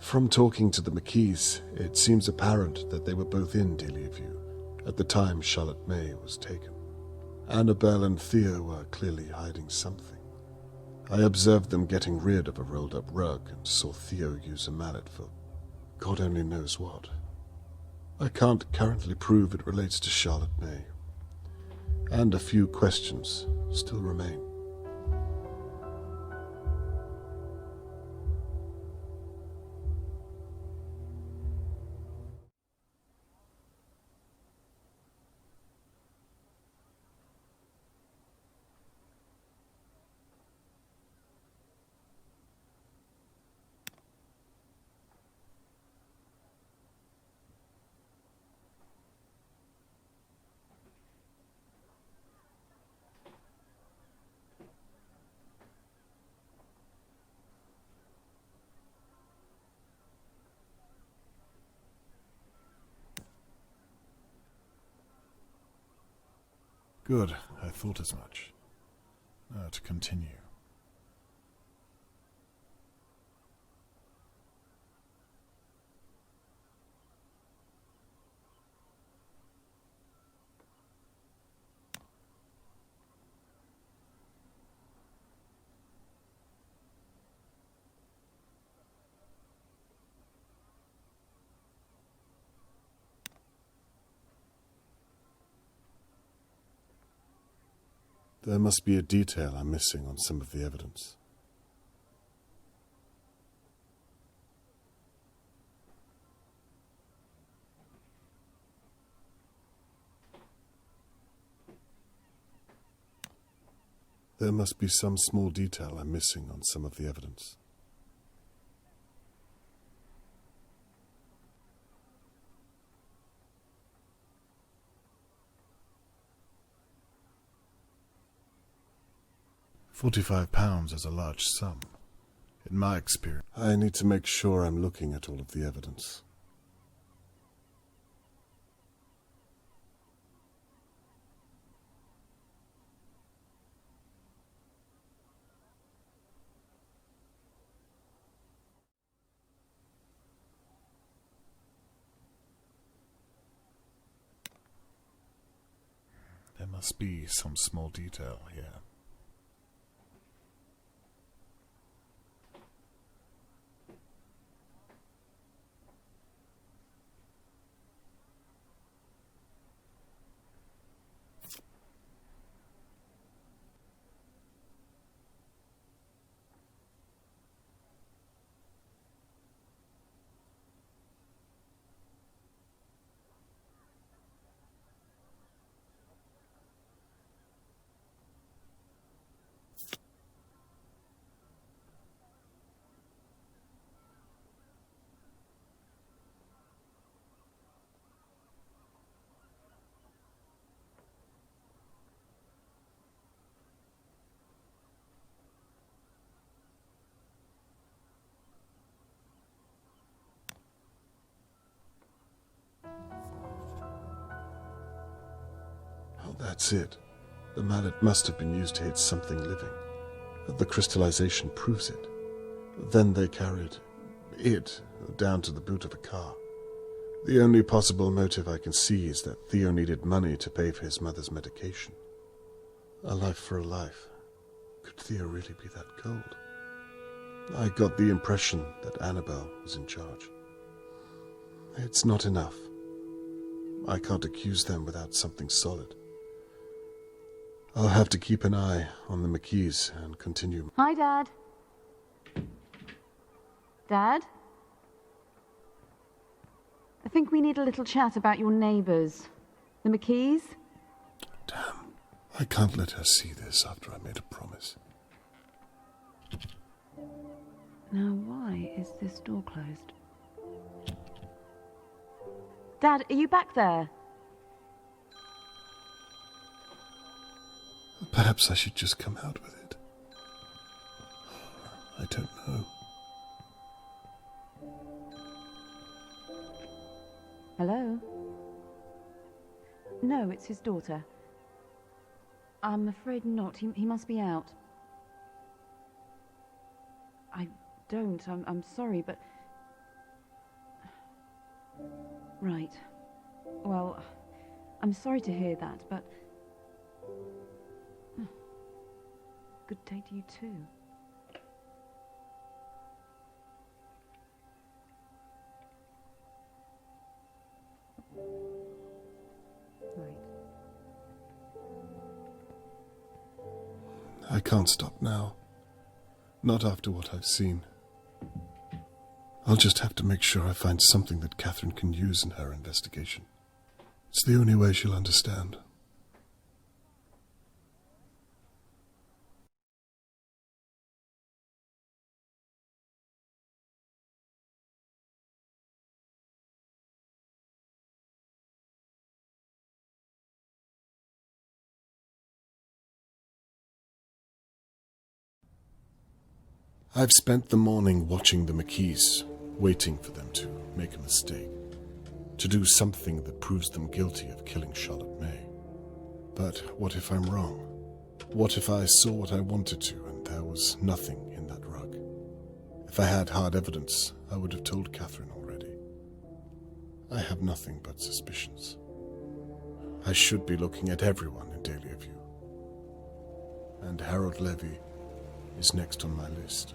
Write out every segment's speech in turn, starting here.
From talking to the McKees, it seems apparent that they were both in Dahlia View at the time Charlotte May was taken. Annabelle and Theo were clearly hiding something. I observed them getting rid of a rolled-up rug and saw Theo use a mallet for God only knows what. I can't currently prove it relates to Charlotte May, and a few questions still remain. Good, I thought as much. Now to continue. There must be a detail I'm missing on some of the evidence. There must be some small detail I'm missing on some of the evidence. £45 is a large sum, in my experience. I need to make sure I'm looking at all of the evidence. There must be some small detail here. Oh, that's it. The mallet must have been used to hit something living. The crystallization proves it. Then they carried it down to the boot of a car. The only possible motive I can see is that Theo needed money to pay for his mother's medication. A life for a life. Could Theo really be that cold? I got the impression that Annabelle was in charge. It's not enough. I can't accuse them without something solid. I'll have to keep an eye on the McKees and continue. Hi, Dad. Dad? I think we need a little chat about your neighbours. The McKees? Damn, I can't let her see this after I made a promise. Now, why is this door closed? Dad, are you back there? Perhaps I should just come out with it. I don't know. Hello? No, it's his daughter. I'm afraid not. He must be out. I don't. I'm sorry, but Right. Well, I'm sorry to hear that, but... Oh, good day to you too. Right. I can't stop now. Not after what I've seen. I'll just have to make sure I find something that Catherine can use in her investigation. It's the only way she'll understand. I've spent the morning watching the McKees, waiting for them to make a mistake, to do something that proves them guilty of killing Charlotte May. But what if I'm wrong? What if I saw what I wanted to and there was nothing in that rug? If I had hard evidence, I would have told Catherine already. I have nothing but suspicions. I should be looking at everyone in Dahlia View. And Harold Levy is next on my list.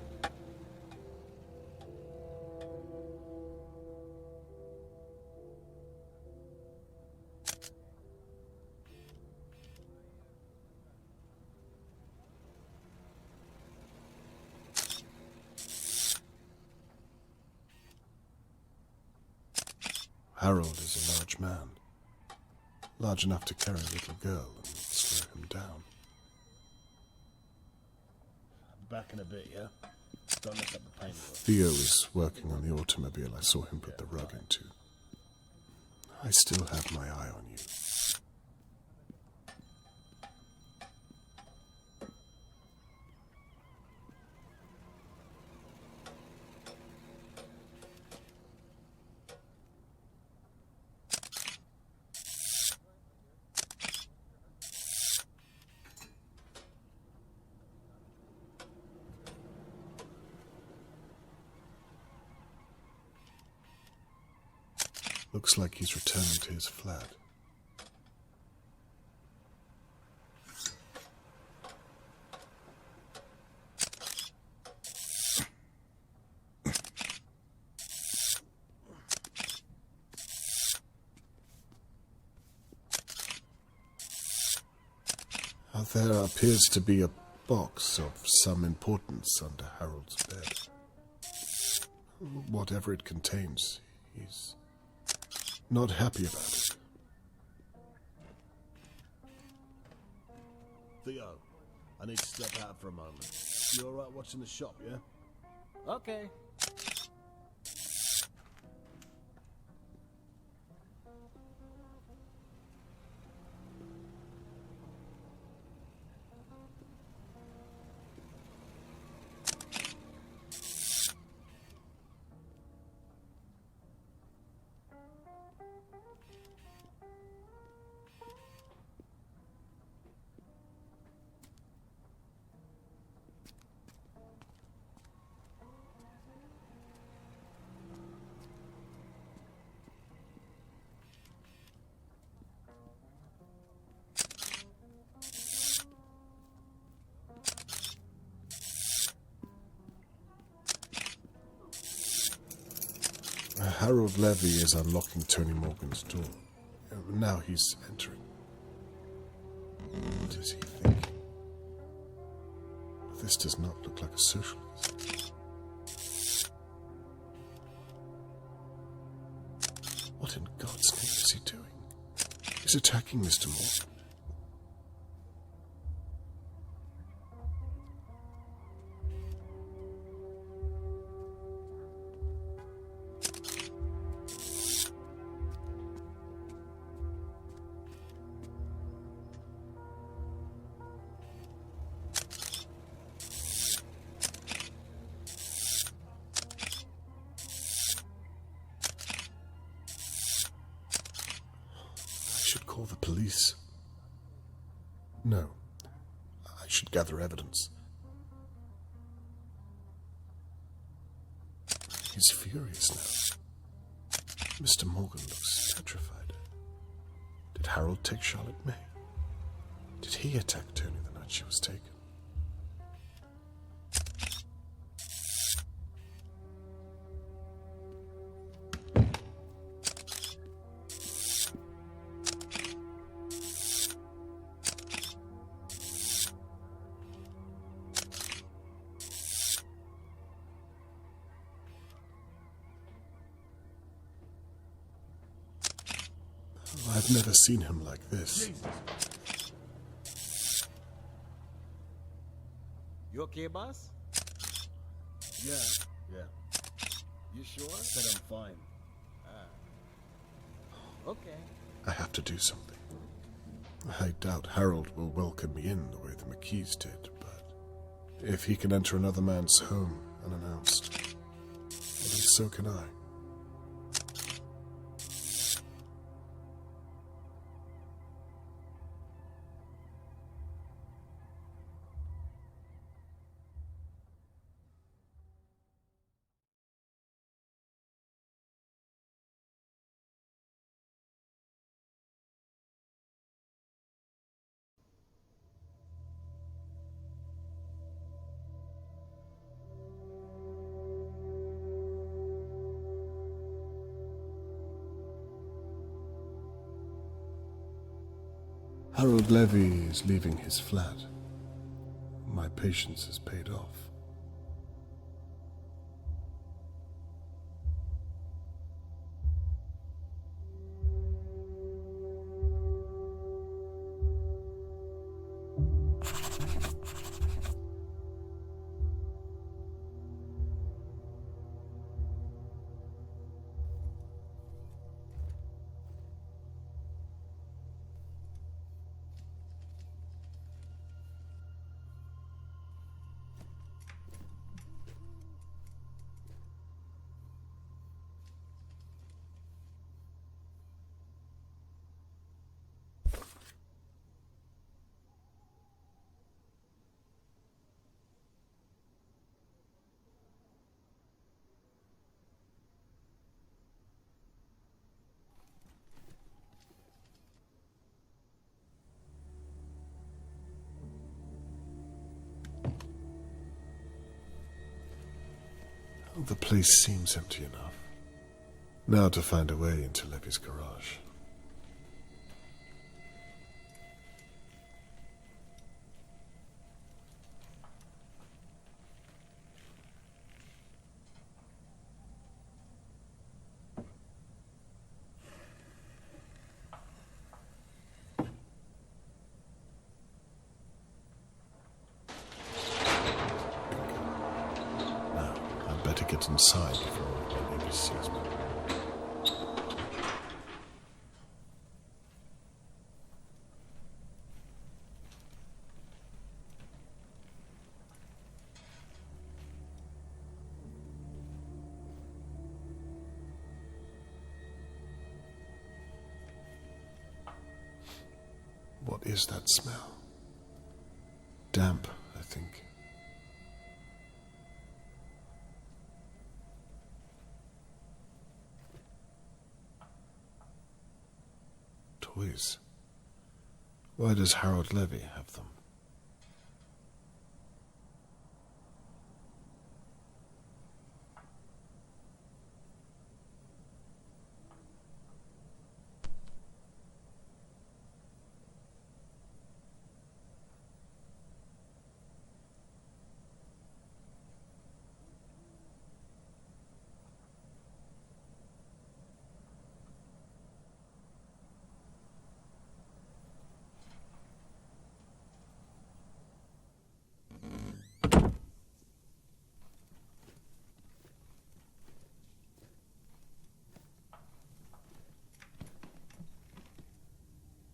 Harold is a large man, large enough to carry a little girl and slow him down. Back in a bit, yeah? Don't mess up the paintwork. Theo is working on the automobile I saw him put the rug into. I still have my eye on you. Looks like he's returning to his flat. There appears to be a box of some importance under Harold's bed. Whatever it contains, he's not happy about it. Theo, I need to step out for a moment. You alright watching the shop, yeah? Okay. Harold Levy is unlocking Tony Morgan's door. Now he's entering. What is he thinking? This does not look like a social visit. What in God's name is he doing? He's attacking Mr. Morgan. Call the police. No. I should gather evidence. He's furious Mr. Morgan looks petrified. Did Harold take Charlotte May? Did he attack Tony the night she was taken? I've never seen him like this. You okay, boss? Yeah. You sure? Said I'm fine. Okay. I have to do something. I doubt Harold will welcome me in the way the McKees did, but if he can enter another man's home unannounced, then so can I. Harold Levy is leaving his flat. My patience has paid off. The place seems empty enough. Now to find a way into Levy's garage. Now, I'd better get inside before my neighbour sees me. What is that smell? Damp, I think. Toys. Why does Harold Levy have them?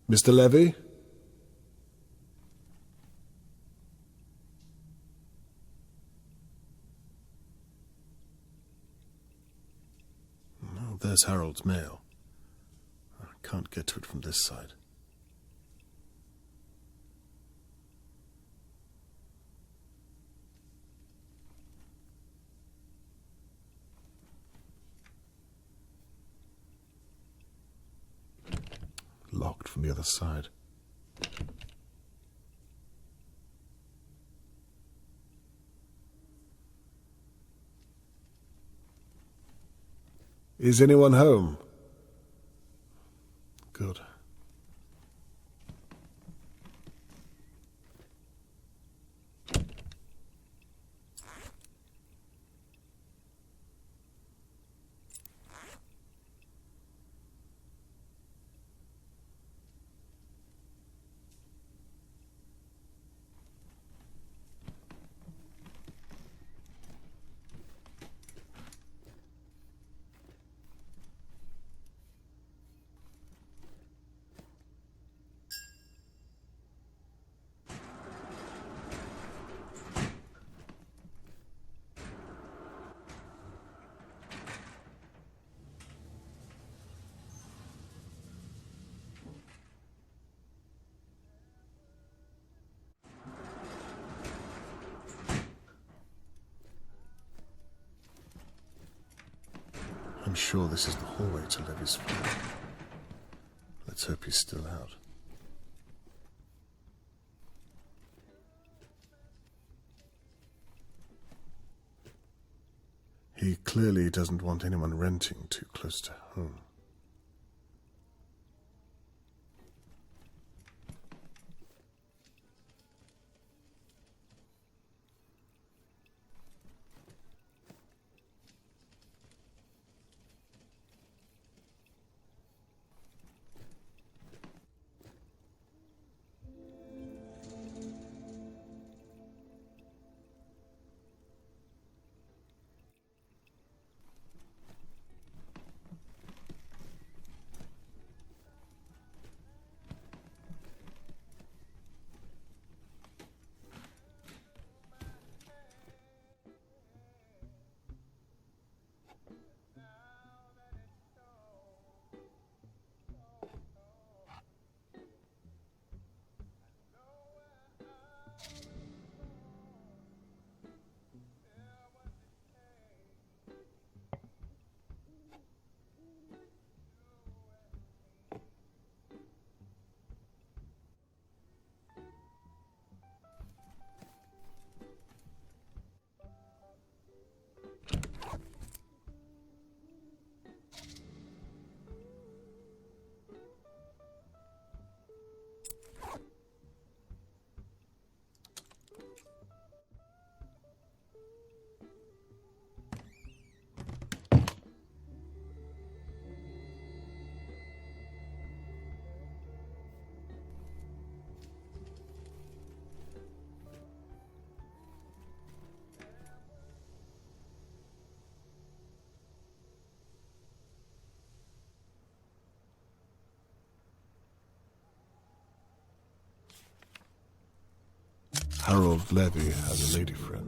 Mr. Levy? Oh, there's Harold's mail. I can't get to it from this side. locked from the other side. Is anyone home? Good. I'm sure this is the hallway to Levy's flat. Let's hope he's still out. He clearly doesn't want anyone renting too close to home. Harold Levy has a lady friend.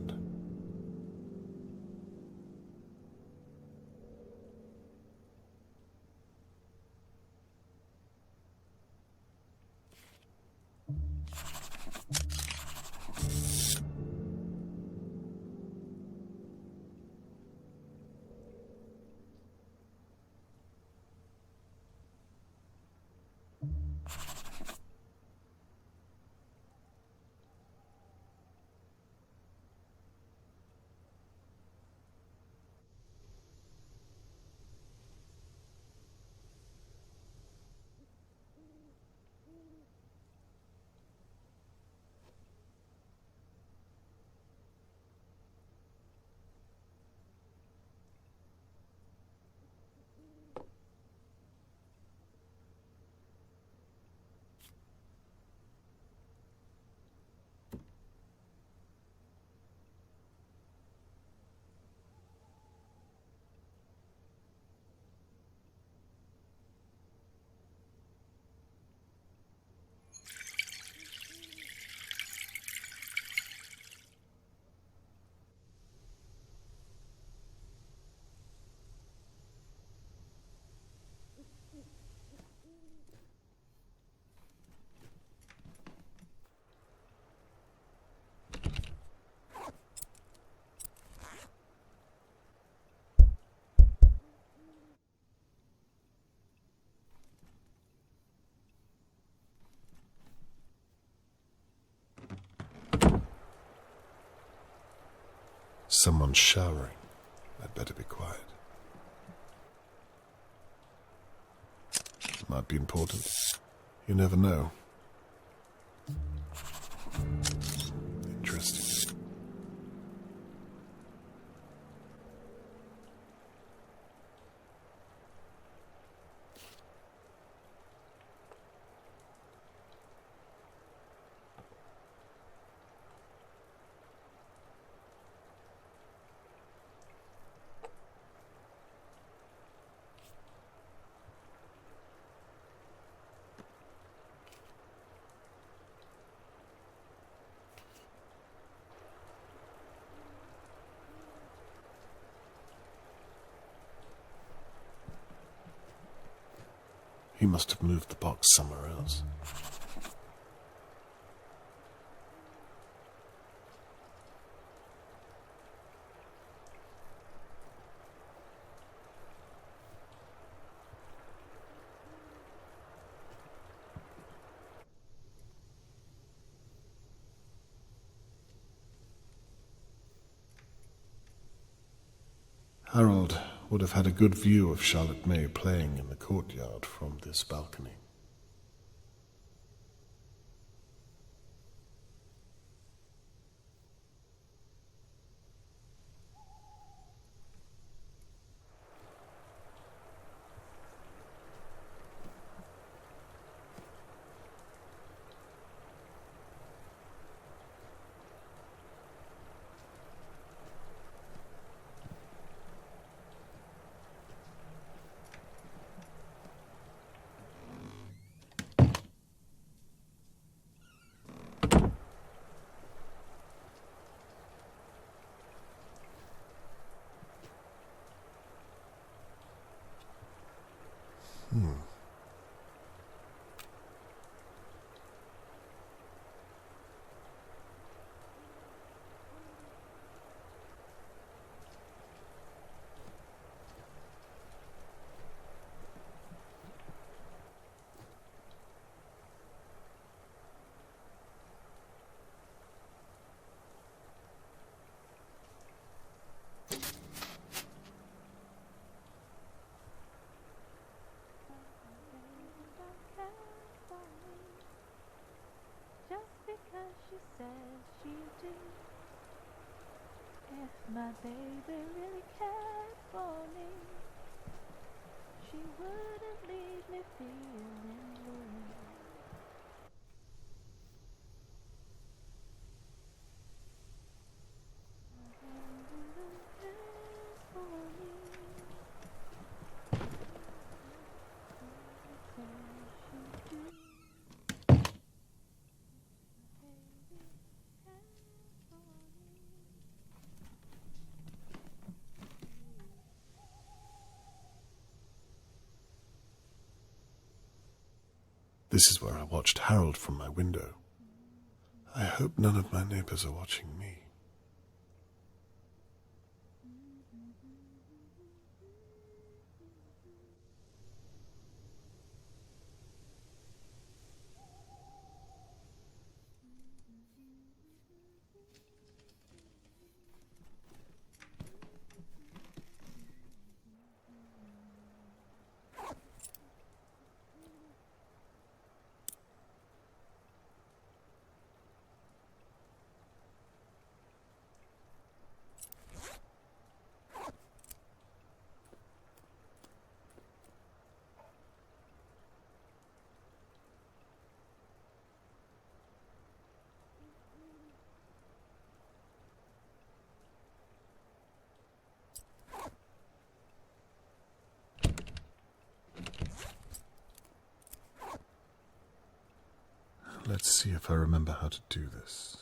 someone's showering. I'd better be quiet. It might be important. You never know. Interesting. He must have moved the box somewhere else. Harold would have had a good view of Charlotte May playing in the courtyard from this balcony. Just because she says she do. If my baby really cared for me, she wouldn't leave me feeling blue. My baby really cares for me. She says she do. This is where I watched Harold from my window. I hope none of my neighbours are watching me. Let's see if I remember how to do this.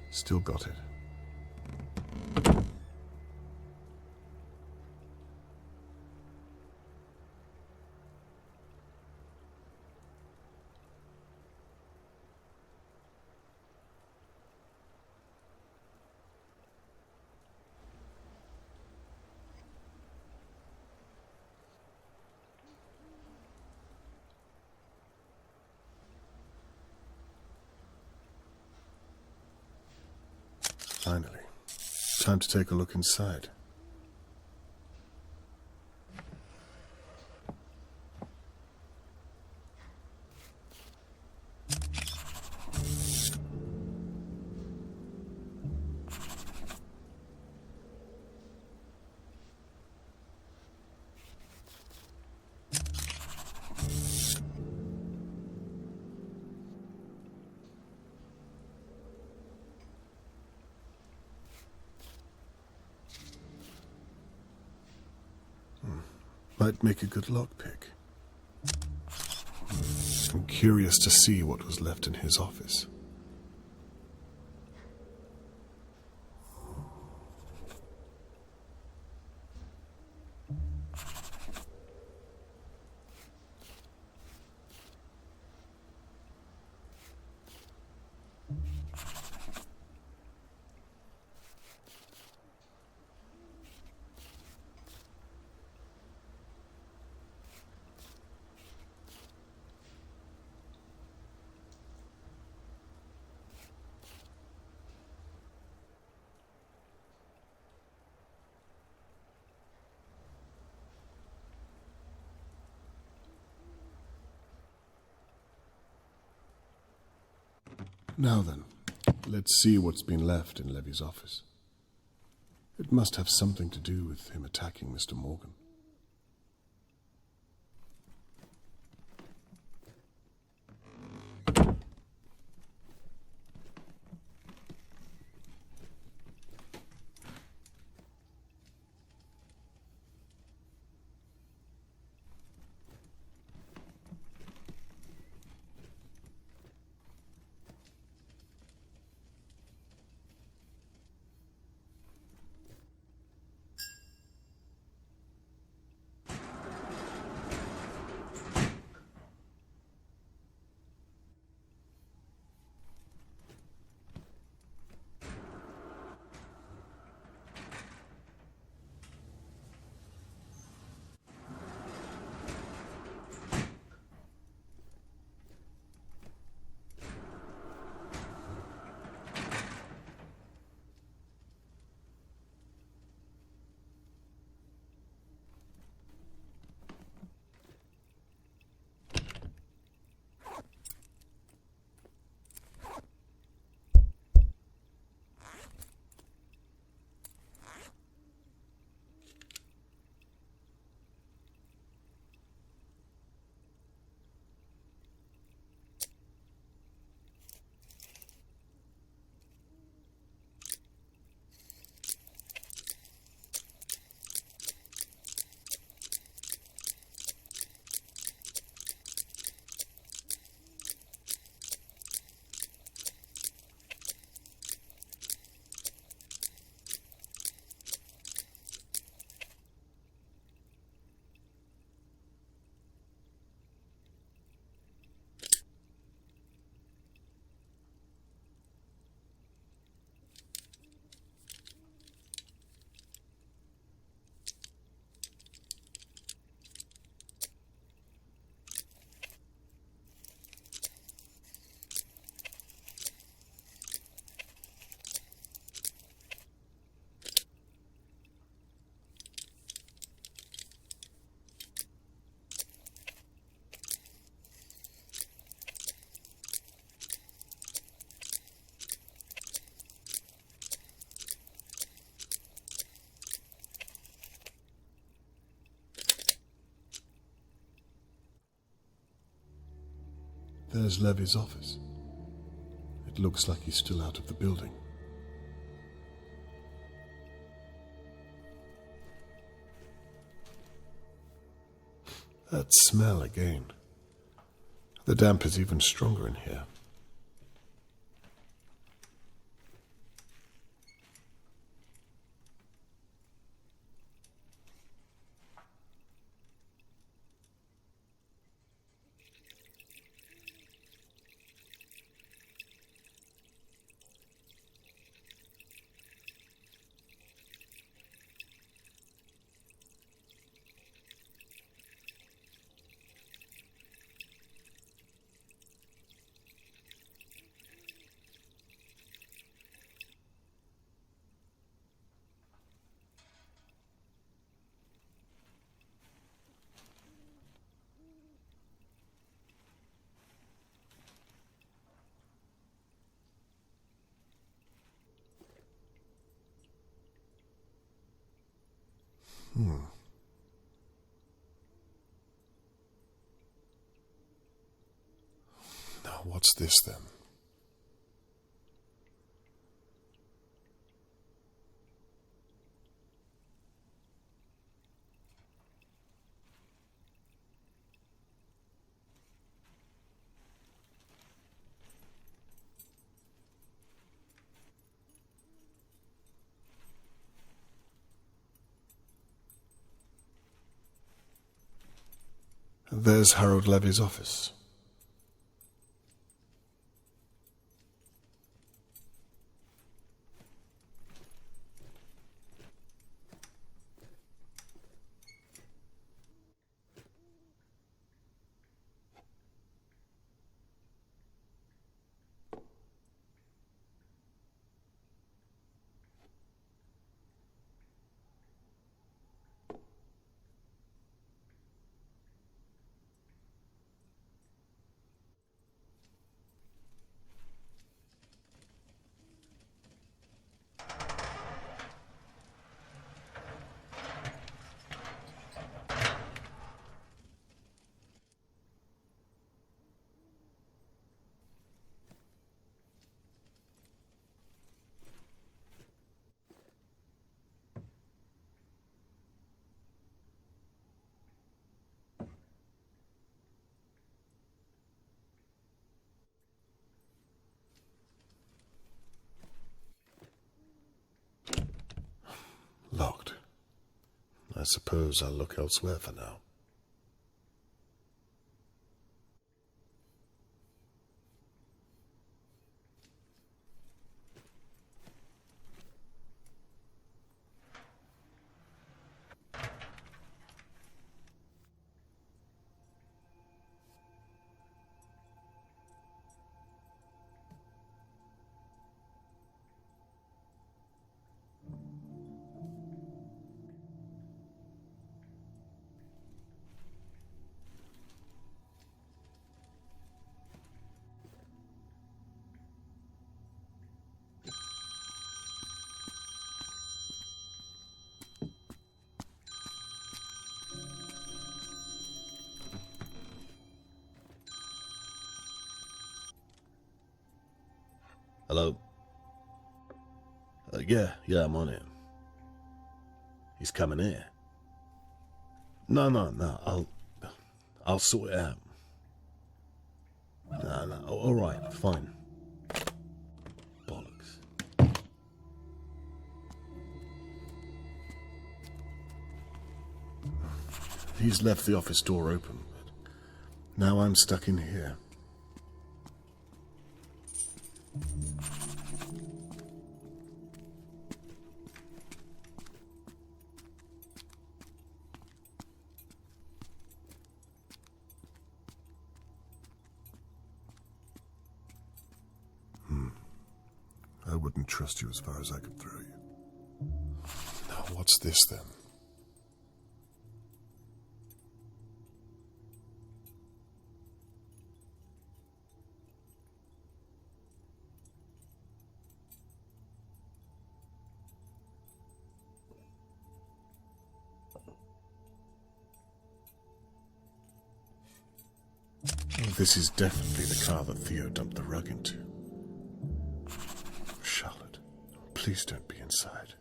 Still got it. Finally. Time to take a look inside. Might make a good lockpick. I'm curious to see what was left in his office. Now then, let's see what's been left in Levy's office. It must have something to do with him attacking Mr. Morgan. There's Levy's office. It looks like he's still out of the building. That smell again. The damp is even stronger in here. Now, what's this then? There's Harold Levy's office. Locked. I suppose I'll look elsewhere for now. Hello? Yeah, I'm on it. He's coming here. No, I'll sort it out. No, all right, fine. Bollocks. He's left the office door open, but now I'm stuck in here. I wouldn't trust you as far as I could throw you. Now, what's this then? This is definitely the car that Theo dumped the rug into. Charlotte, please don't be inside.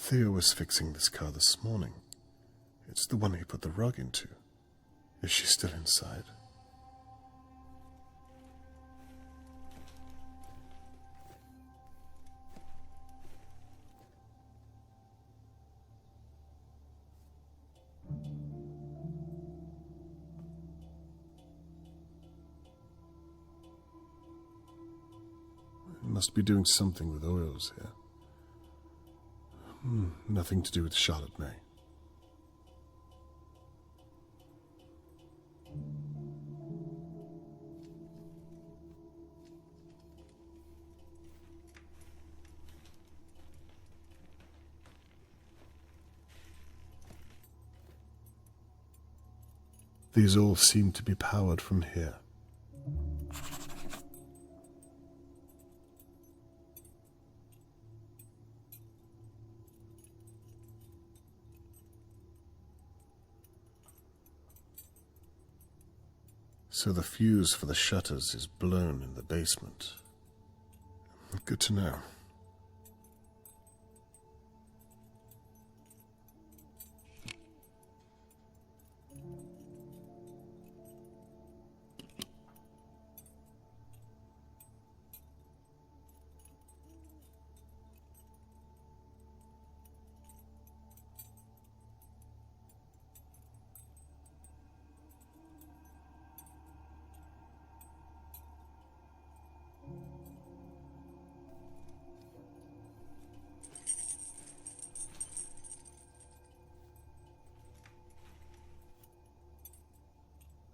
Theo was fixing this car this morning. It's the one he put the rug into. Is she still inside? Must be doing something with oils here. Nothing to do with Charlotte May. These all seem to be powered from here. So the fuse for the shutters is blown in the basement. Good to know.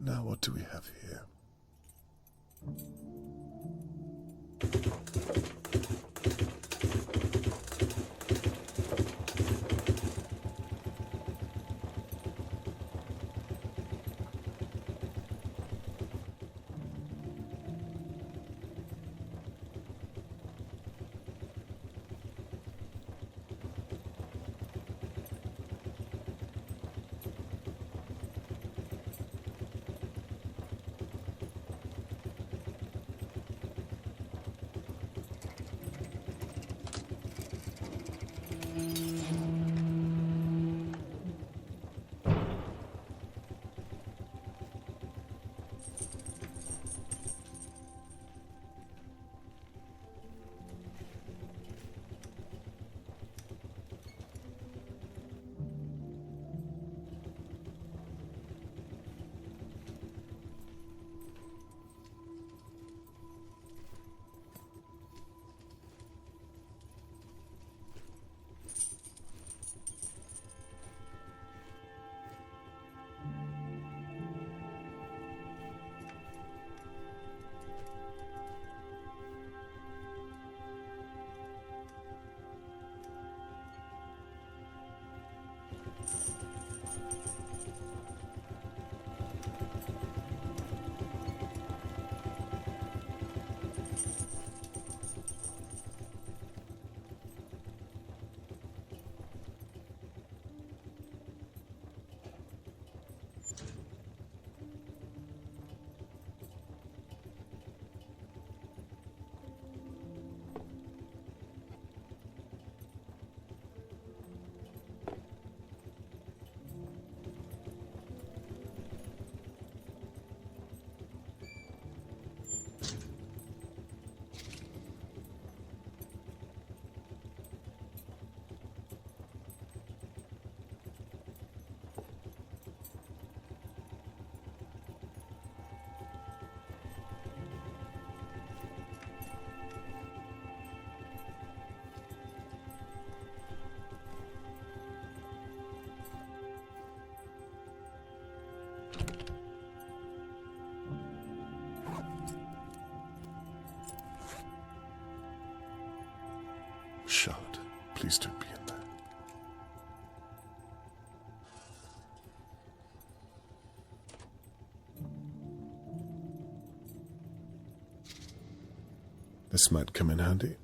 Now what do we have here? Charlotte, please don't be in there. This might come in handy.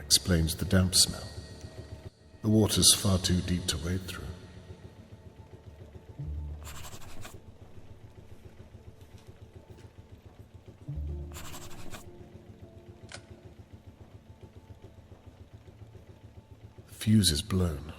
explains the damp smell. The water's far too deep to wade through. The fuse is blown.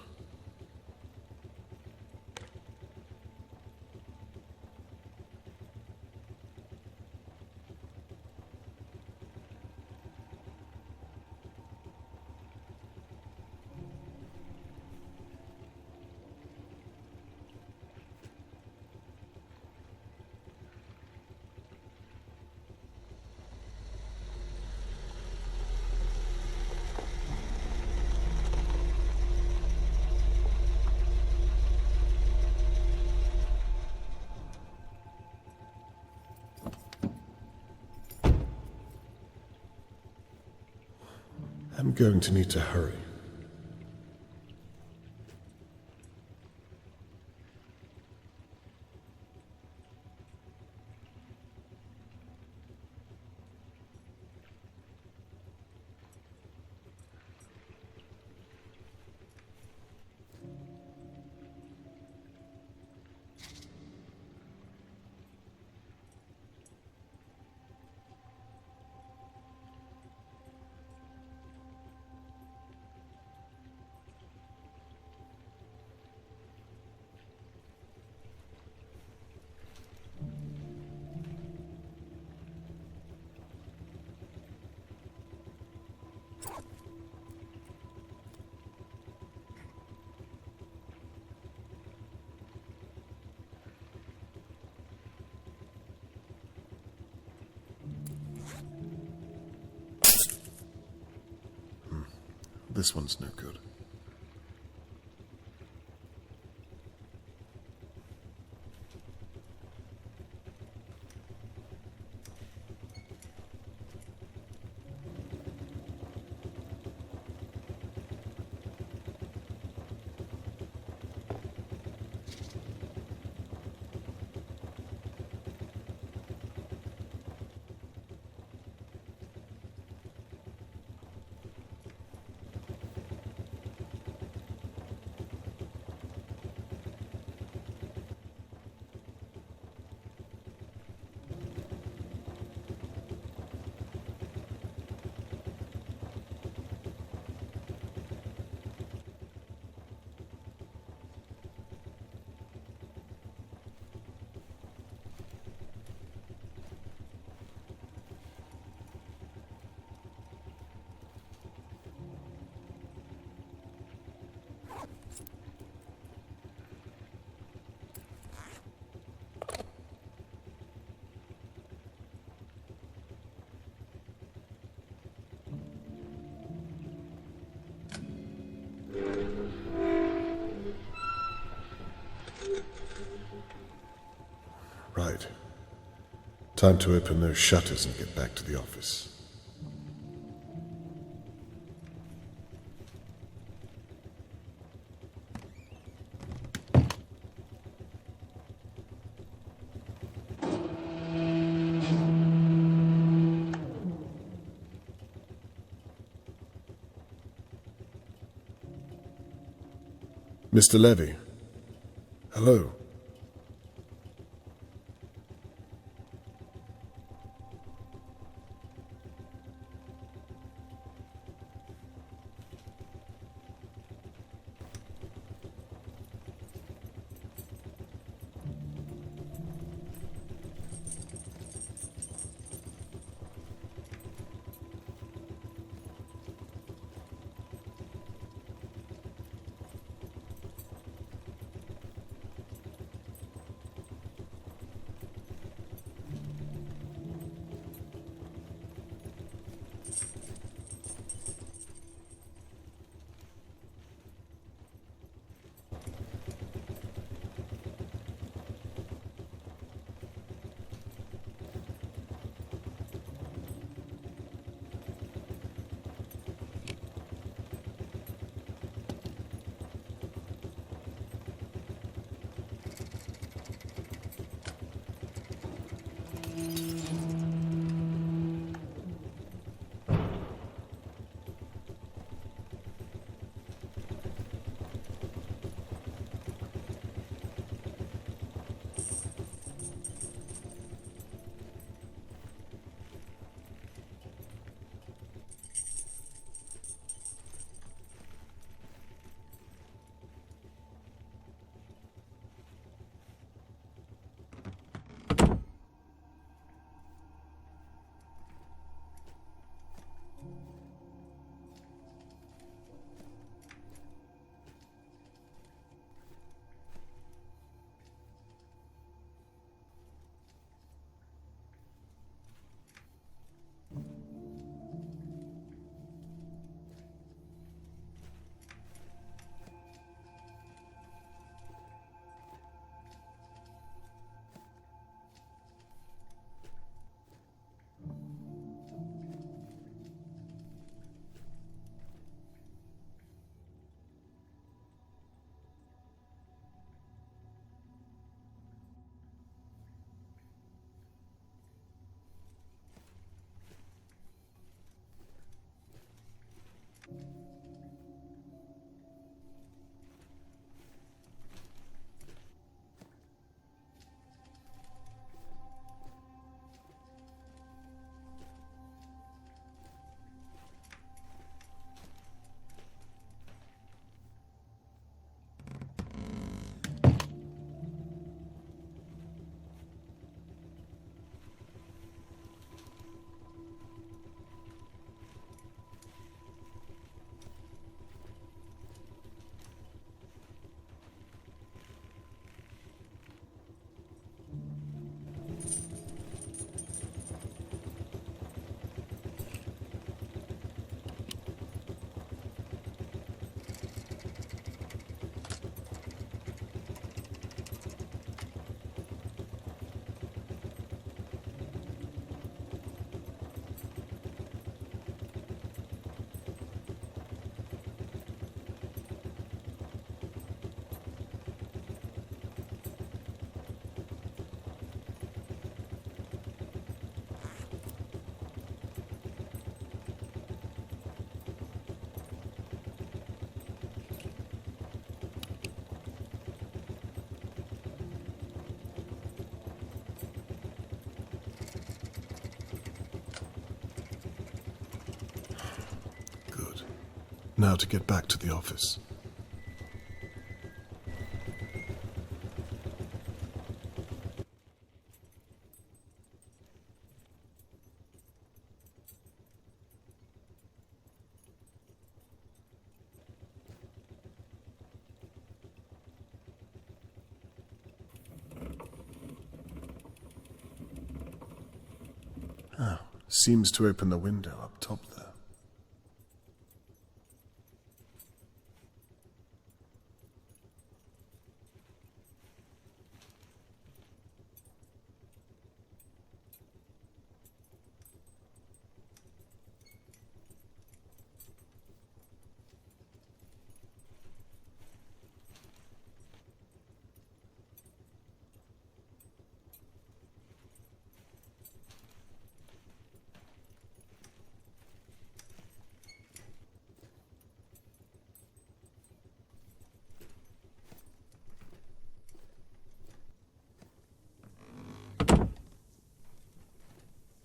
I'm going to need to hurry. This one's no good. Right. Time to open those shutters and get back to the office. Mr. Levy. Hello. Now to get back to the office. Seems to open the window up top there.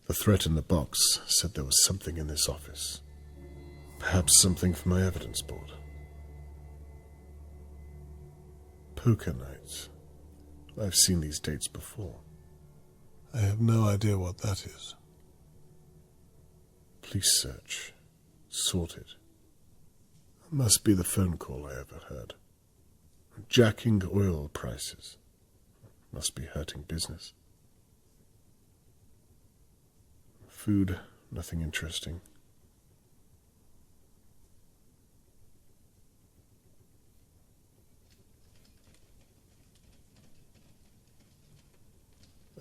The threat in the box said there was something in this office. Perhaps something for my evidence board. Poker nights. I've seen these dates before. I have no idea what that is. Police search. Sorted. Must be the phone call I overheard. Jacking oil prices. Must be hurting business. Food, nothing interesting.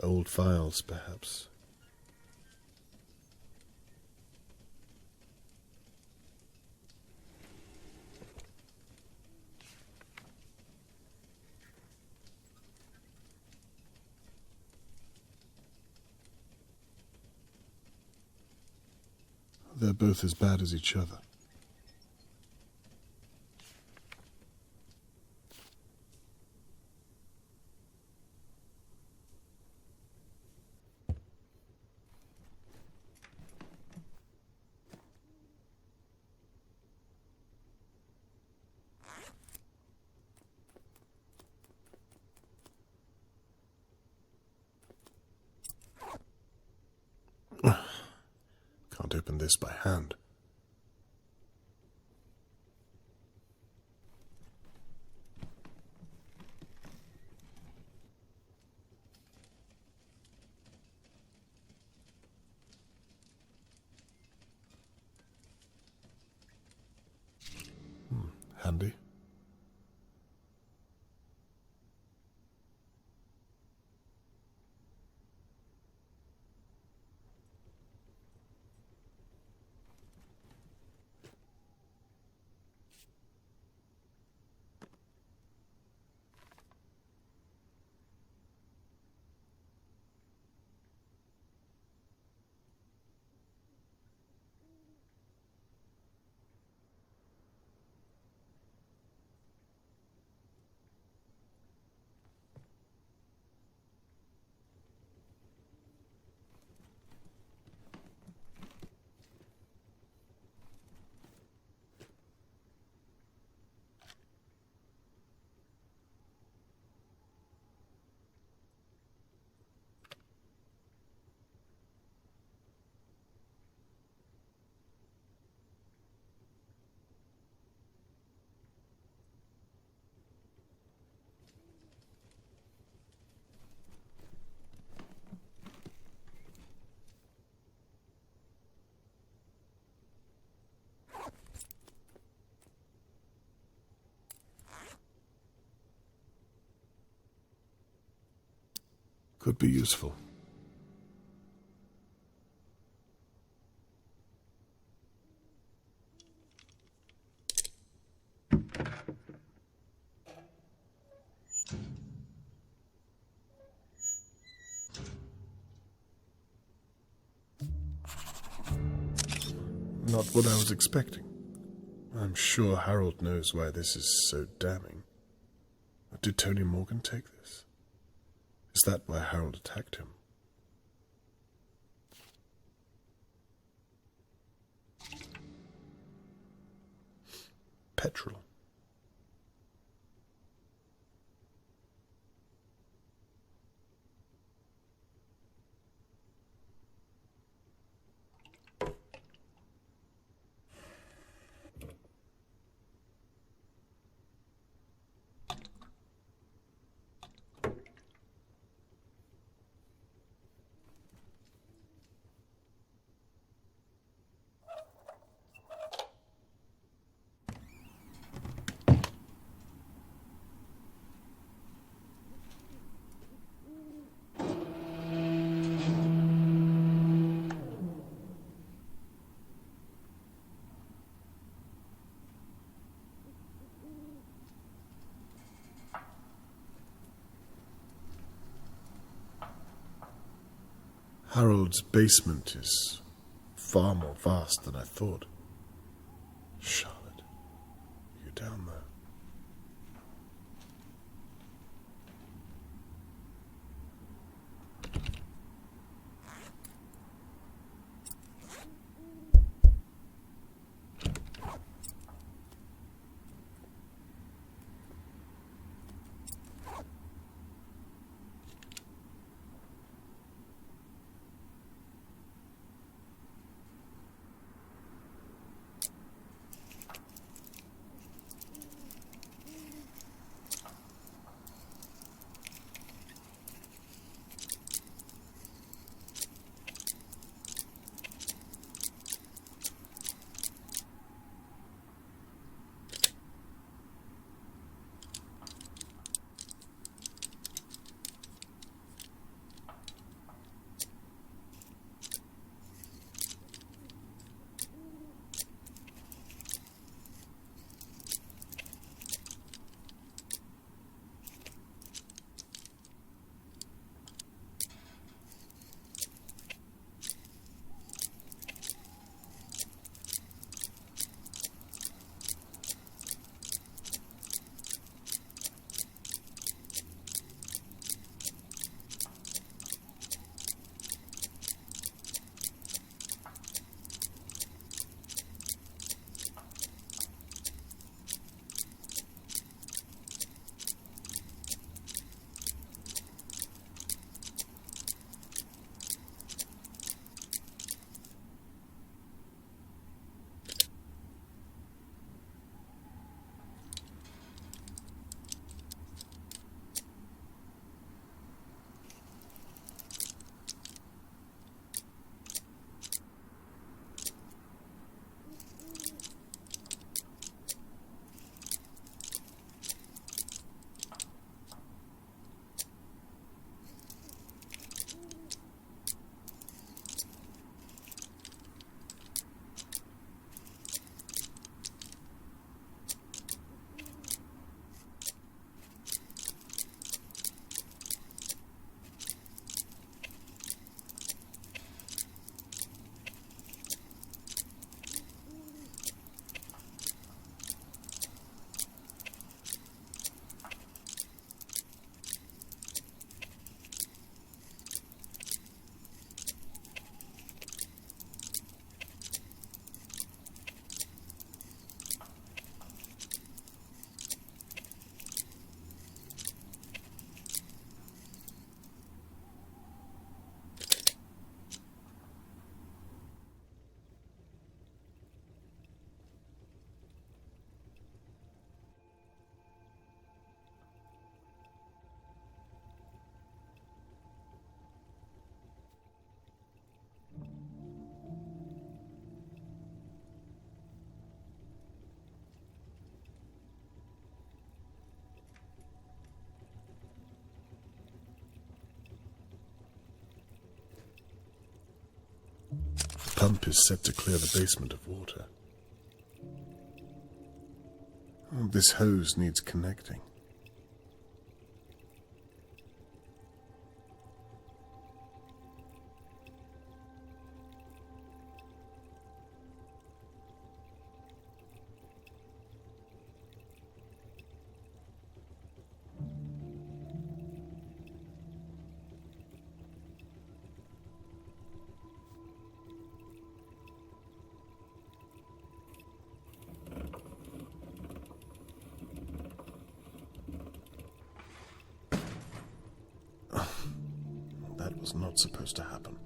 Old files, perhaps. They're both as bad as each other. Can't open this by hand. Handy. Could be useful. Not what I was expecting. I'm sure Harold knows why this is so damning. Did Tony Morgan take this? Is that why Harold attacked him? petrol. Harold's basement is far more vast than I thought. Charlotte, you down there? The pump is set to clear the basement of water. Oh, this hose needs connecting. was not supposed to happen.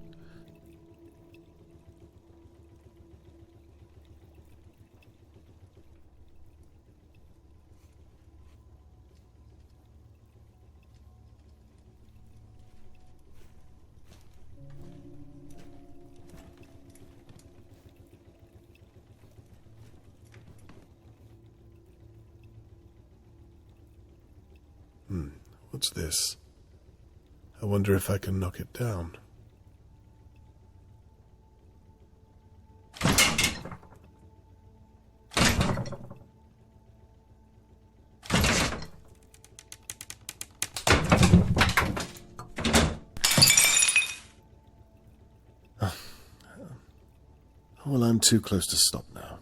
What's this? I wonder if I can knock it down. Well, I'm too close to stop now.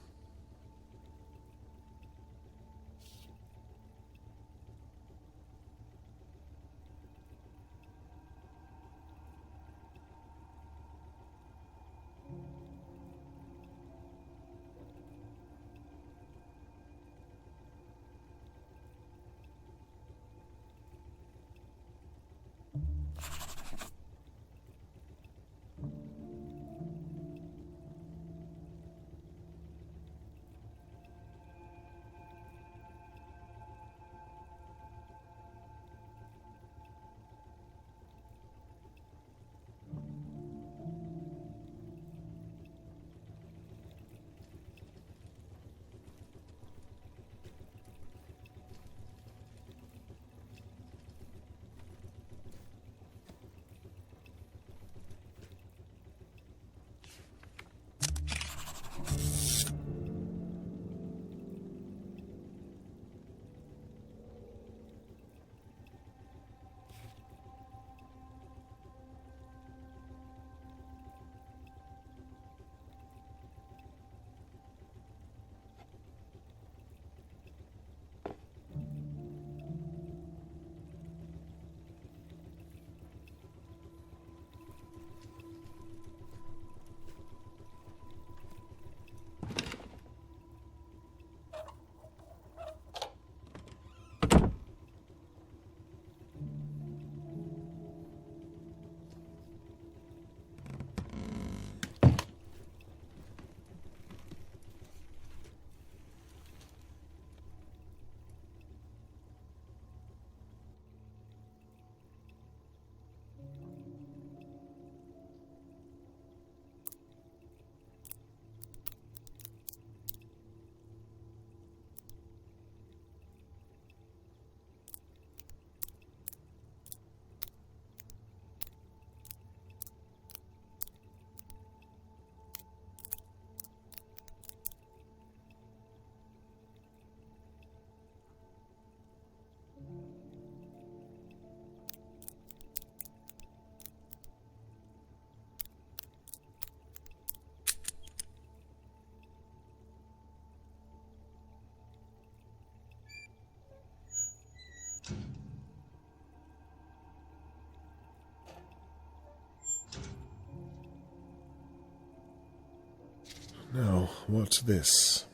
Now, what's this?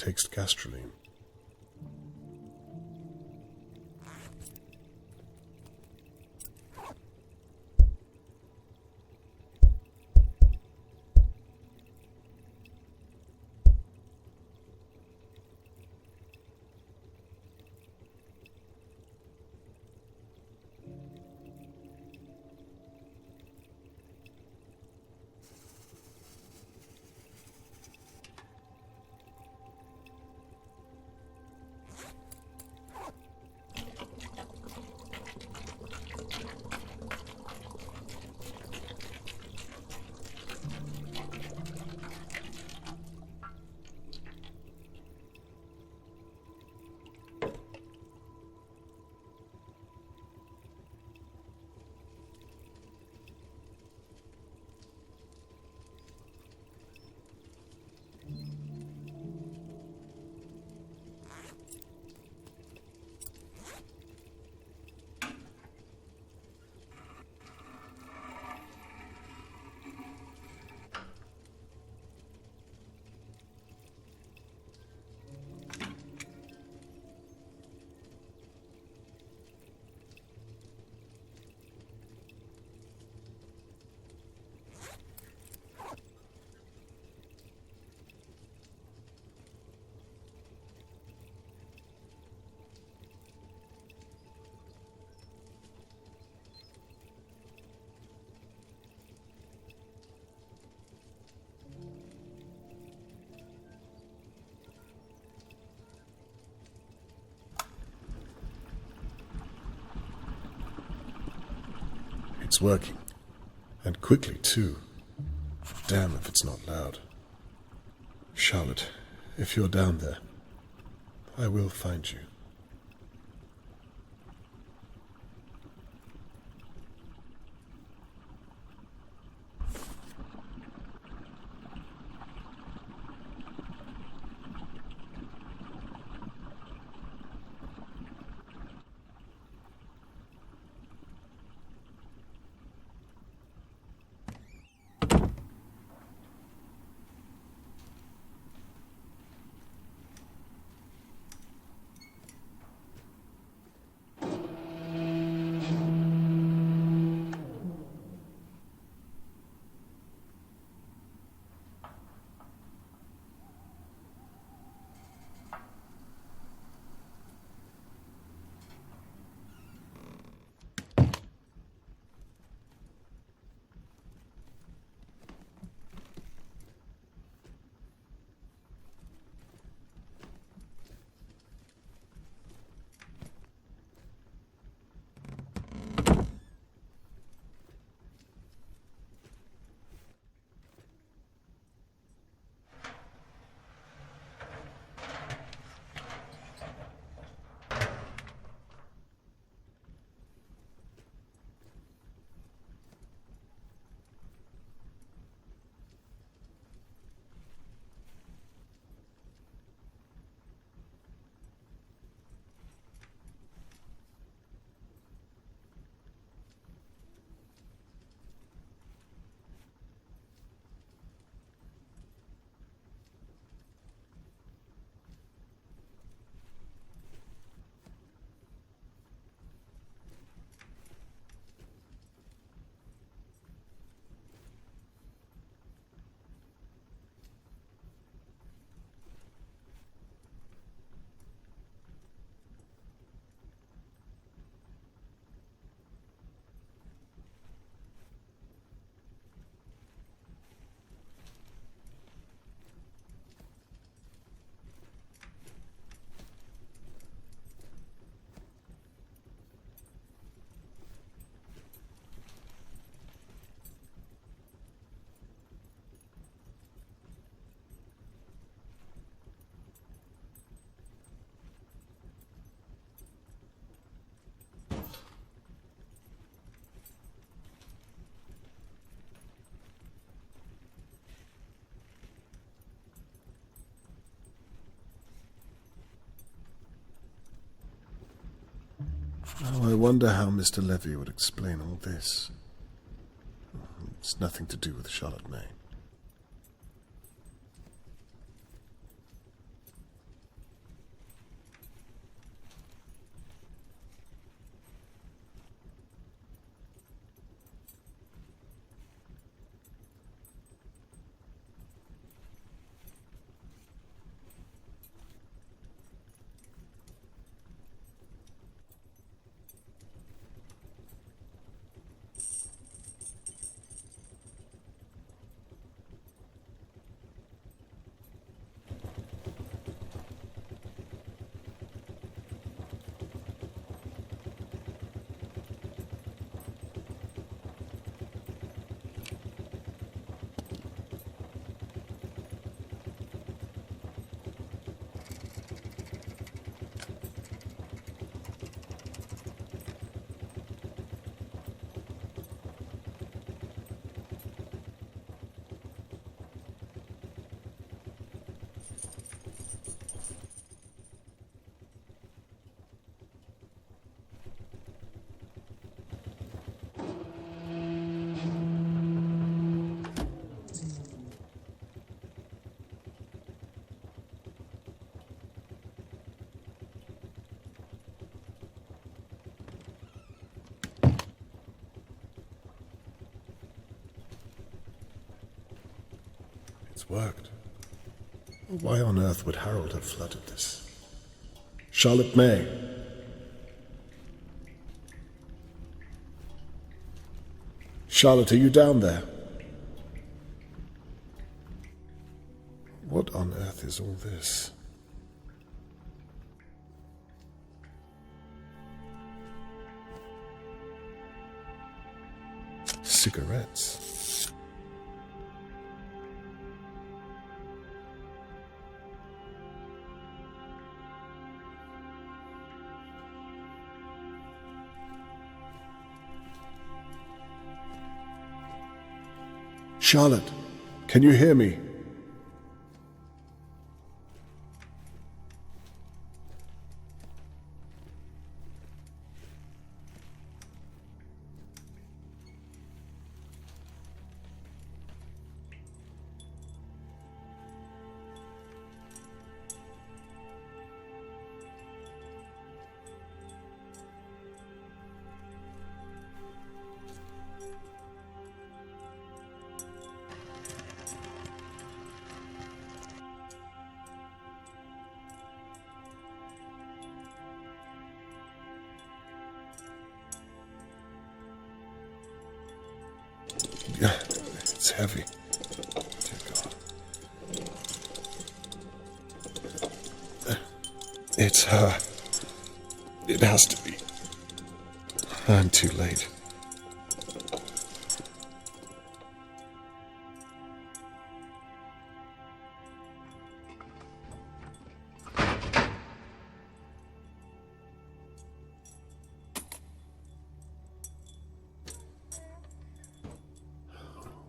takes gastrolene. It's working. And quickly, too. Damn if it's not loud. Charlotte, if you're down there, I will find you. Oh, I wonder how Mr. Levy would explain all this. It's nothing to do with Charlotte May. It's worked. Why on earth would Harold have flooded this? Charlotte May. Charlotte, are you down there? What on earth is all this? Cigarettes. Charlotte, can you hear me? It's heavy. Dear God. It's her. It has to be. I'm too late.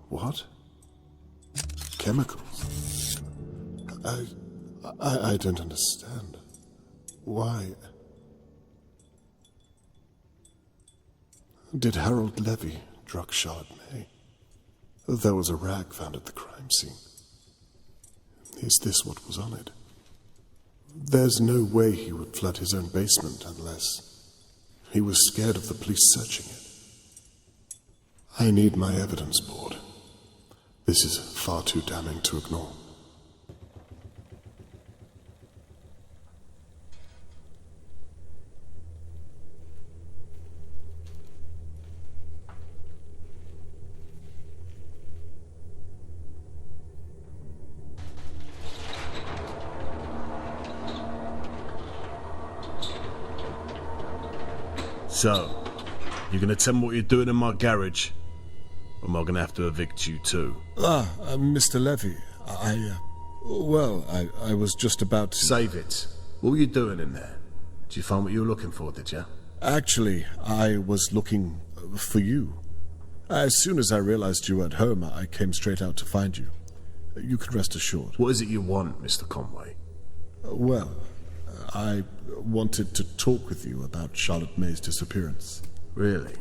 What? Chemicals? I don't understand. Why? Did Harold Levy drug Charlotte May? There was a rag found at the crime scene. Is this what was on it? There's no way he would flood his own basement unless he was scared of the police searching it. I need my evidence board. This is far too damning to ignore. So, you gonna tell me what you're doing in my garage? Or am I gonna have to evict you too? Mr. Levy, I was just about to... Save it. What were you doing in there? Did you find what you were looking for, did you? Actually, I was looking for you. As soon as I realized you were at home, I came straight out to find you. You can rest assured. What is it you want, Mr. Conway? I wanted to talk with you about Charlotte May's disappearance. Really?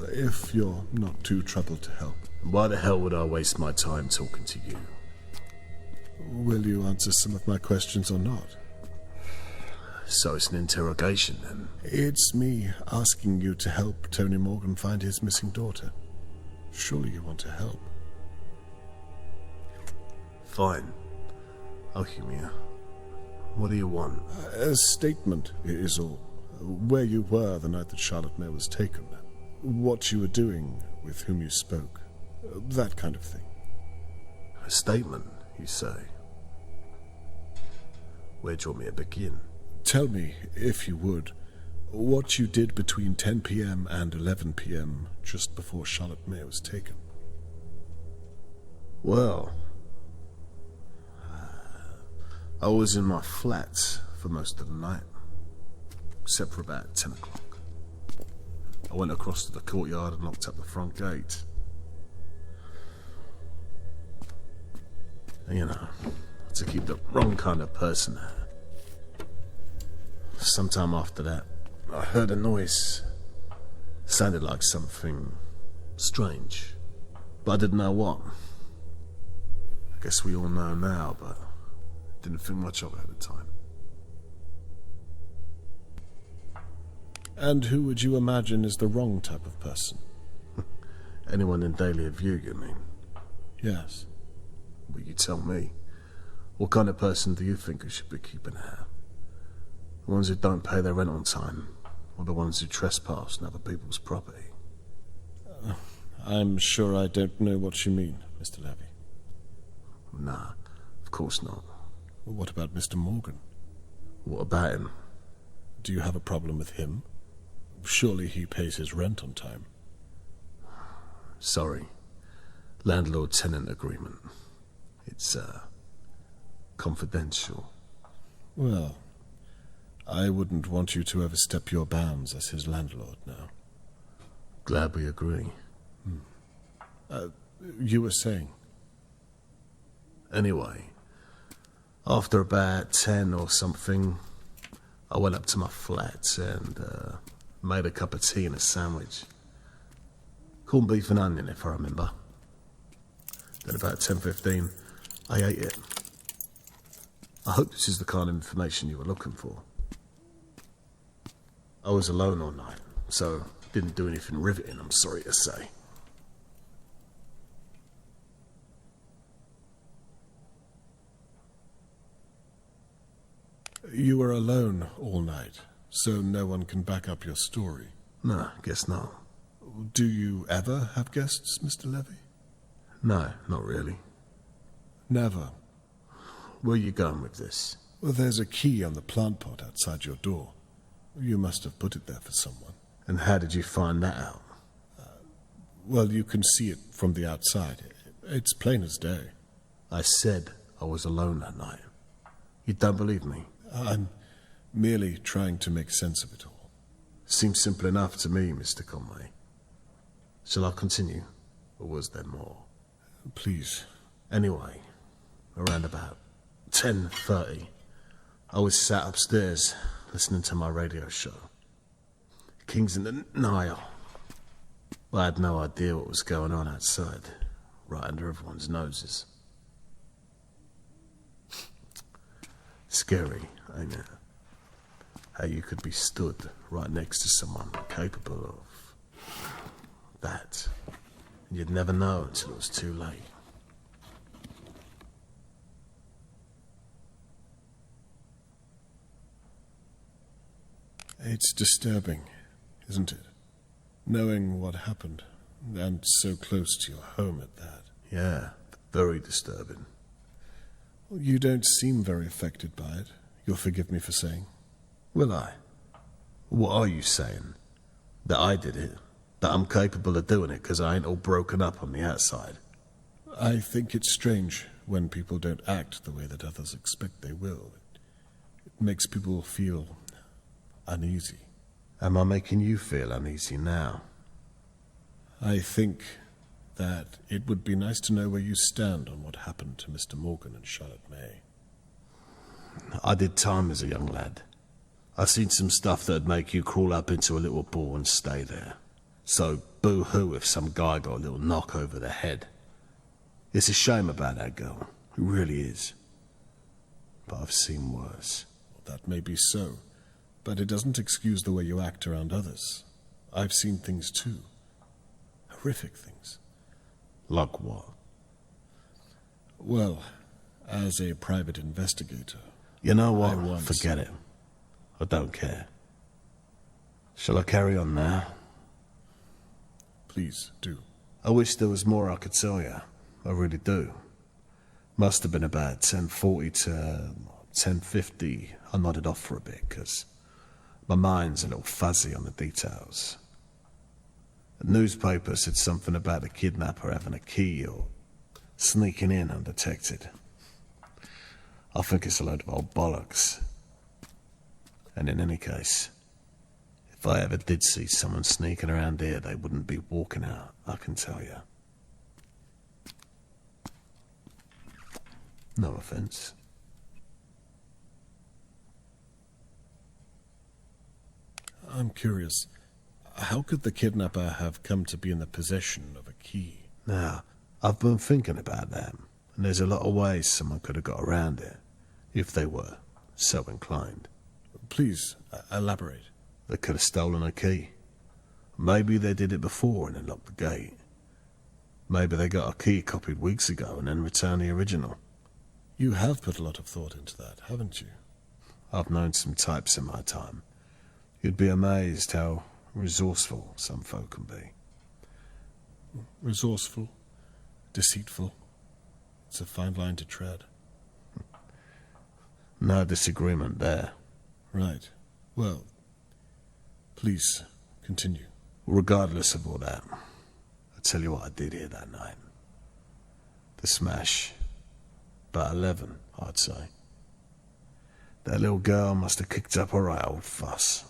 If you're not too troubled to help. Why the hell would I waste my time talking to you? Will you answer some of my questions or not? So it's an interrogation, then? It's me asking you to help Tony Morgan find his missing daughter. Surely you want to help. Fine. I'll humor you. What do you want? A statement is all. Where you were the night that Charlotte May was taken. What you were doing, with whom you spoke. That kind of thing. A statement, you say? Where do you want me to begin? Tell me, if you would, what you did between 10 p.m. and 11 p.m. just before Charlotte May was taken. Well, I was in my flat for most of the night, except for about 10 o'clock. I went across to the courtyard and locked up the front gate. You know, to keep the wrong kind of person there. Sometime after that, I heard a noise. Sounded like something strange, but I didn't know what. I guess we all know now, but didn't think much of it at the time. And who would you imagine is the wrong type of person? Anyone in Dahlia View, you mean? Yes. Well, you tell me. What kind of person do you think I should be keeping here? The ones who don't pay their rent on time, or the ones who trespass on other people's property? I'm sure I don't know what you mean, Mr. Levy. Nah, of course not. What about Mr. Morgan? What about him? Do you have a problem with him? Surely he pays his rent on time. Sorry. Landlord-tenant agreement. It's, confidential. Well, I wouldn't want you to overstep your bounds as his landlord now. Glad we agree. You were saying? Anyway, after about 10 or something, I went up to my flat and made a cup of tea and a sandwich. Corned beef and onion, if I remember. Then about 10:15, I ate it. I hope this is the kind of information you were looking for. I was alone all night, so didn't do anything riveting, I'm sorry to say. You were alone all night, so no one can back up your story. No, guess not. Do you ever have guests, Mr. Levy? No, not really. Never. Where are you going with this? Well, there's a key on the plant pot outside your door. You must have put it there for someone. And how did you find that out? Well, you can see it from the outside. It's plain as day. I said I was alone that night. You don't believe me? I'm merely trying to make sense of it all. Seems simple enough to me, Mr. Conway. Shall I continue? Or was there more? Please. Anyway, around about 10:30, I was sat upstairs listening to my radio show. Kings in the Nile. I had no idea what was going on outside, right under everyone's noses. Scary, ain't it? How you could be stood right next to someone capable of that. And you'd never know until it was too late. It's disturbing, isn't it? Knowing what happened, and so close to your home at that. Yeah, very disturbing. Well, you don't seem very affected by it. You'll forgive me for saying. Will I? What are you saying? That I did it? That I'm capable of doing it because I ain't all broken up on the outside? I think it's strange when people don't act the way that others expect they will. It makes people feel uneasy. Am I making you feel uneasy now? I think that it would be nice to know where you stand on what happened to Mr. Morgan and Charlotte May. I did time as a young lad. I seen some stuff that'd make you crawl up into a little ball and stay there. So boo-hoo if some guy got a little knock over the head. It's a shame about that girl. It really is. But I've seen worse. Well, that may be so, but it doesn't excuse the way you act around others. I've seen things too. Horrific things. Like what? Well, as a private investigator... You know what? Forget it. I don't care. Shall I carry on now? Please, do. I wish there was more I could tell you. I really do. Must have been about 10:40 to 10:50. I nodded off for a bit, because my mind's a little fuzzy on the details. The newspaper said something about the kidnapper having a key or sneaking in undetected. I think it's a load of old bollocks. And in any case, if I ever did see someone sneaking around here, they wouldn't be walking out, I can tell you. No offense. I'm curious. How could the kidnapper have come to be in the possession of a key? Now, I've been thinking about that, and there's a lot of ways someone could have got around it, if they were so inclined. Please, elaborate. They could have stolen a key. Maybe they did it before and then locked the gate. Maybe they got a key copied weeks ago and then returned the original. You have put a lot of thought into that, haven't you? I've known some types in my time. You'd be amazed how resourceful some folk can be. Resourceful, deceitful. It's a fine line to tread. No disagreement there. Right. Well, please continue. Regardless of all that, I'll tell you what I did here that night. The smash. About 11, I'd say. That little girl must have kicked up a right old fuss.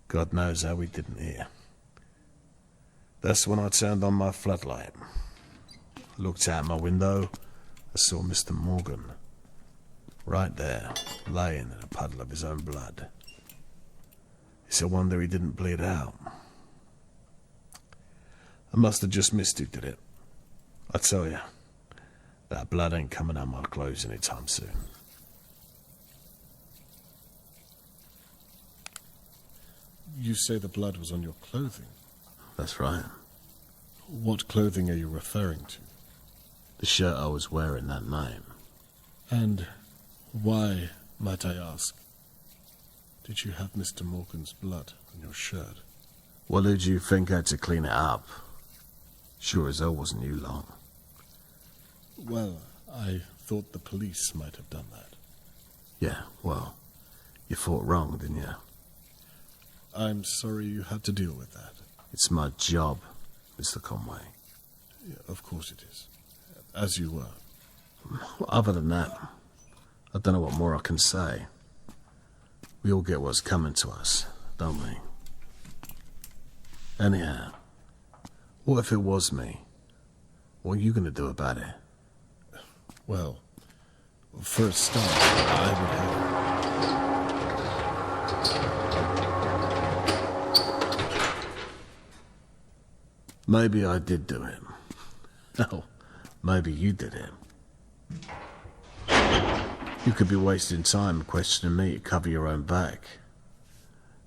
God knows how we didn't hear. That's when I turned on my floodlight. I looked out my window. I saw Mr. Morgan. Right there, laying in a puddle of his own blood. It's a wonder he didn't bleed out. I must have just missed who did it. I tell you, that blood ain't coming out my clothes anytime soon. You say the blood was on your clothing. That's right. What clothing are you referring to? The shirt I was wearing that night. And why, might I ask, did you have Mr. Morgan's blood on your shirt? What did you think had to clean it up? Sure as hell wasn't you long. Well, I thought the police might have done that. Yeah, well, you thought wrong, didn't you? I'm sorry you had to deal with that. It's my job, Mr. Conway. Yeah, of course it is. As you were. Other than that, I don't know what more I can say. We all get what's coming to us, don't we? Anyhow, what if it was me? What are you going to do about it? Well, for a start, I would have... Maybe I did do it. Hell, maybe you did it. You could be wasting time questioning me to cover your own back.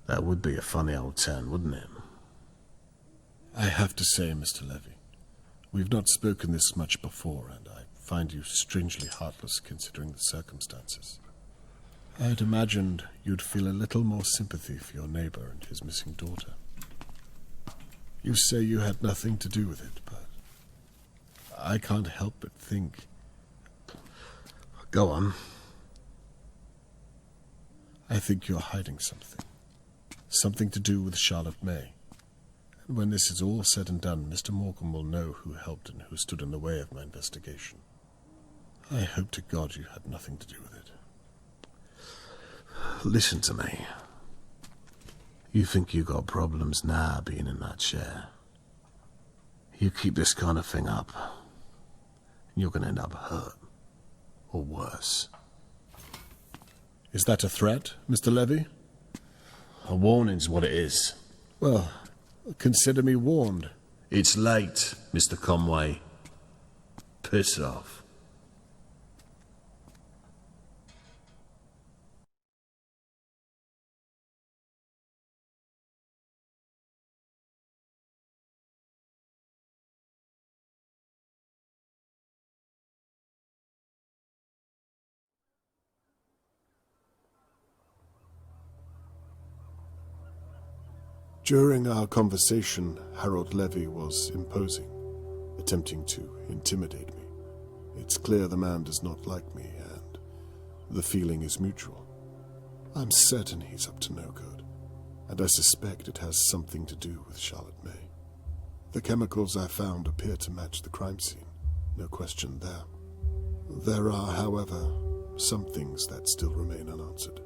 That would be a funny old turn, wouldn't it? I have to say, Mr. Levy, we've not spoken this much before, and I find you strangely heartless considering the circumstances. I had imagined you'd feel a little more sympathy for your neighbour and his missing daughter. You say you had nothing to do with it, but I can't help but think... Go on. I think you're hiding something. Something to do with Charlotte May. And when this is all said and done, Mr. Morgan will know who helped and who stood in the way of my investigation. I hope to God you had nothing to do with it. Listen to me. You think you got problems now being in that chair. You keep this kind of thing up, and you're going to end up hurt. Or worse. Is that a threat, Mr. Levy? A warning's what it is. Well, consider me warned. It's late, Mr. Conway. Piss off. During our conversation, Harold Levy was imposing, attempting to intimidate me. It's clear the man does not like me, and the feeling is mutual. I'm certain he's up to no good, and I suspect it has something to do with Charlotte May. The chemicals I found appear to match the crime scene, no question there. There are, however, some things that still remain unanswered.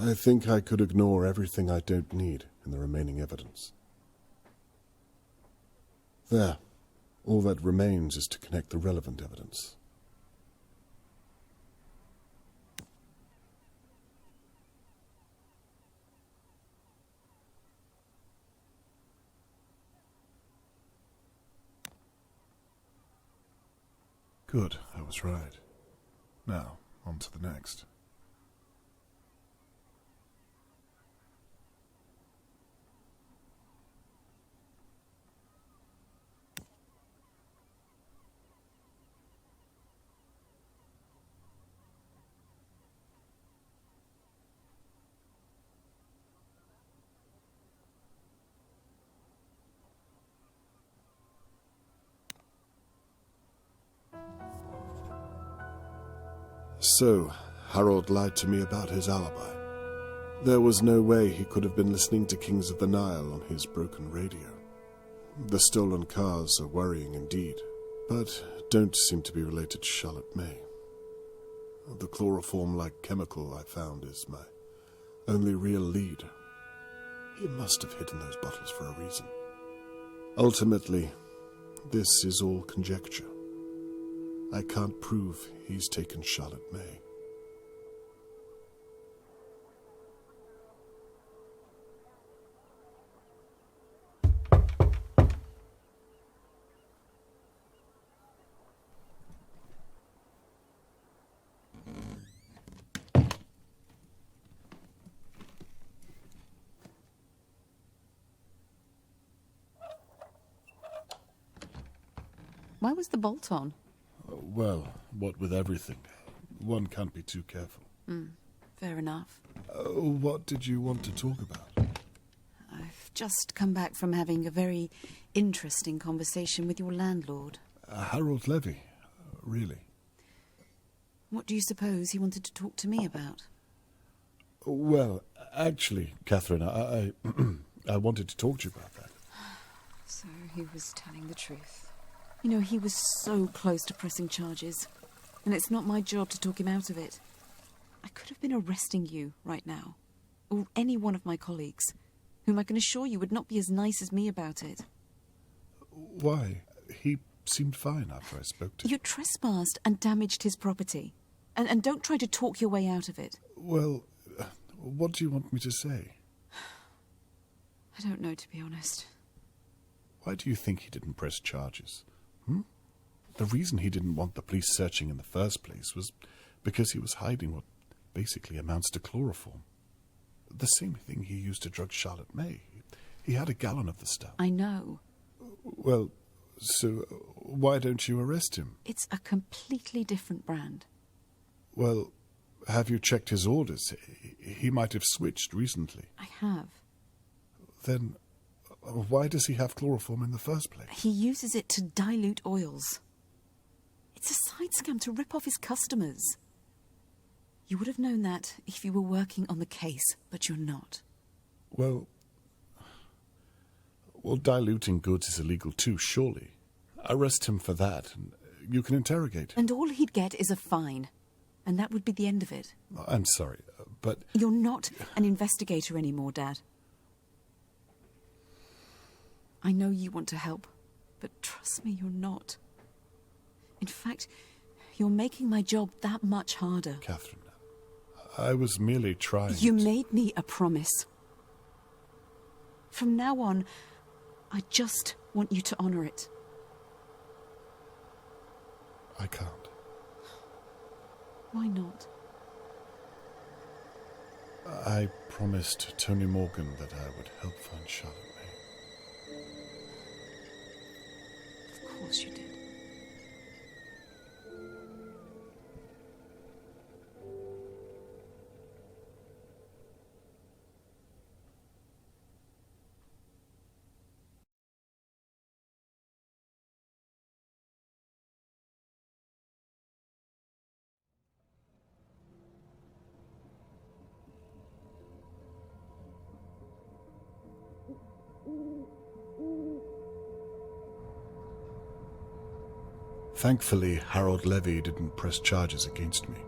I think I could ignore everything I don't need in the remaining evidence. There. All that remains is to connect the relevant evidence. Good, I was right. Now, on to the next. So, Harold lied to me about his alibi. There was no way he could have been listening to Kings of the Nile on his broken radio. The stolen cars are worrying indeed, but don't seem to be related to Charlotte May. The chloroform-like chemical I found is my only real lead. He must have hidden those bottles for a reason. Ultimately, this is all conjecture. I can't prove he's taken Charlotte May. Why was the bolt on? Well, what with everything, one can't be too careful. Fair enough. What did you want to talk about? I've just come back from having a very interesting conversation with your landlord. Harold Levy, really? What do you suppose he wanted to talk to me about? Well, actually, Catherine, I I wanted to talk to you about that. So he was telling the truth. You know, he was so close to pressing charges, and it's not my job to talk him out of it. I could have been arresting you right now, or any one of my colleagues, whom I can assure you would not be as nice as me about it. Why? He seemed fine after I spoke to him. You trespassed and damaged his property, and don't try to talk your way out of it. Well, what do you want me to say? I don't know, to be honest. Why do you think he didn't press charges? The reason he didn't want the police searching in the first place was because he was hiding what basically amounts to chloroform. The same thing he used to drug Charlotte May. He had a gallon of the stuff. I know. Well, so why don't you arrest him? It's a completely different brand. Well, have you checked his orders? He might have switched recently. I have. Then why does he have chloroform in the first place? He uses it to dilute oils. It's a side scam to rip off his customers. You would have known that if you were working on the case, but you're not. Well, diluting goods is illegal too, surely. Arrest him for that, and you can interrogate him. And all he'd get is a fine. And that would be the end of it. I'm sorry, but... You're not an investigator anymore, Dad. I know you want to help, but trust me, you're not. In fact, you're making my job that much harder. Catherine, I was merely trying... You made me a promise. From now on, I just want you to honour it. I can't. Why not? I promised Tony Morgan that I would help find Charlotte May. Of course you did. Thankfully, Harold Levy didn't press charges against me.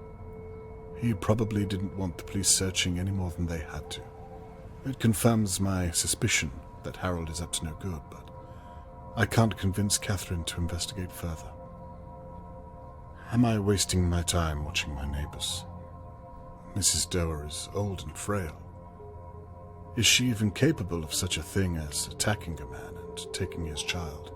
He probably didn't want the police searching any more than they had to. It confirms my suspicion that Harold is up to no good, but I can't convince Catherine to investigate further. Am I wasting my time watching my neighbours? Mrs. Doer is old and frail. Is she even capable of such a thing as attacking a man and taking his child?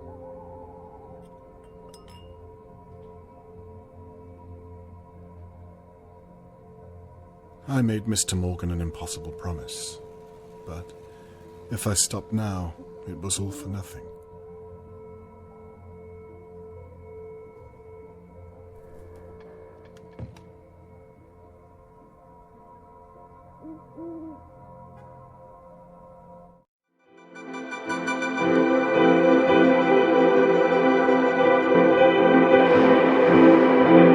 I made Mr. Morgan an impossible promise, but if I stopped now, it was all for nothing.